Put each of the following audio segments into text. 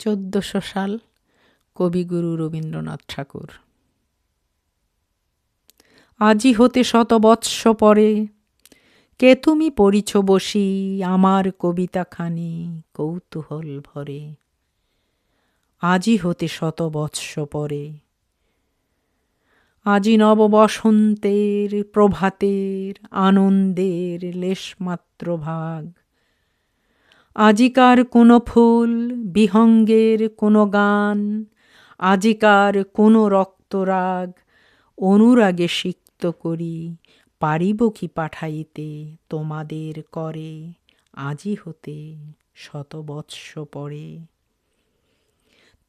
1400 সাল, কবিগুরু রবীন্দ্রনাথ ঠাকুর। আজি হতে 100 বৎস পরে, কে তুমি পড়িছ বসি আমার কবিতাখানি কৌতূহল ভরে। আজি হতে 100 বৎস পরে, আজি নব বসন্তের প্রভাতের আনন্দের লেশমাত্র ভাগ। আজিকার কোনো ফুল বিহঙ্গের কোনো গান, আজিকার কোনো রক্তরাগ অনুরাগে সিক্ত করি পারিব কি পাঠাইতে তোমাদের করে আজি হতে 100 বৎস পরে।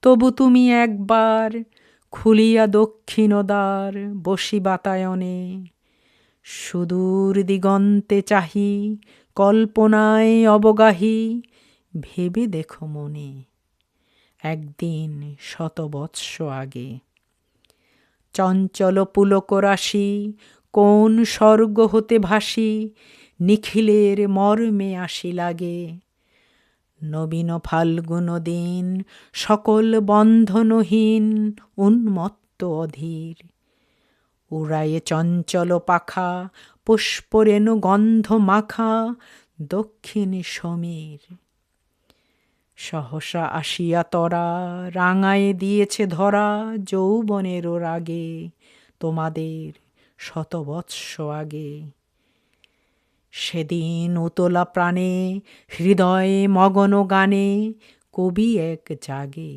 তবু তুমি একবার খুলিয়া দক্ষিণ দ্বার বসি বাতায়নে, সুদূর দিগন্তে চাহি কল্পনায় অবগাহী ভেবে দেখো মনে একদিন 100 বৎস আগে। চঞ্চল পুলক রাশি কোন স্বর্গ হতে ভাসি নিখিলের মর্মে আসি লাগে। নবীন ফাল্গুন দিন সকল বন্ধনহীন উন্মত্ত অধীর, উড়ায়ে চঞ্চল পাখা পুষ্পরেণু গন্ধ মাখা দক্ষিণী সমীর। সহসা আসিয়া তরা রাঙায়ে দিয়েছে ধরা যৌবনেরও রাগে তোমাদের 100 বৎস আগে। সেদিন উতলা প্রাণে হৃদয়ে মগন গানে কবি এক জাগে।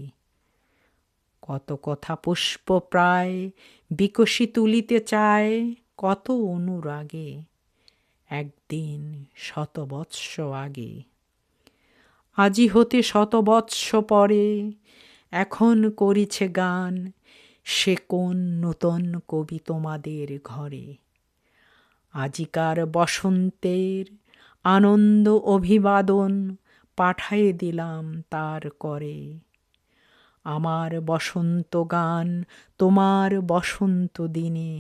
কত কথা পুষ্প প্রায় বিকশি তুলিতে চায় কত অনুরাগে একদিন 100 বৎস আগে। আজি হতে 100 বৎস পরে, এখন করিছে গান সে কোন নূতন কবি তোমাদের ঘরে। আজিকার বসন্তের আনন্দ অভিবাদন পাঠায়ে দিলাম তার করে। আমার বসন্ত গান তোমার বসন্ত দিনে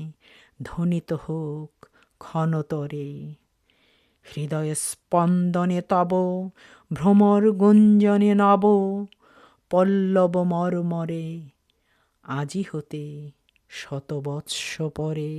ধ্বনিত হোক ক্ষণতরে। হৃদয় স্পন্দনে তব ভ্রমর গুঞ্জনে নব পল্লব মর্মরে আজি হতে 100 বৎস পরে।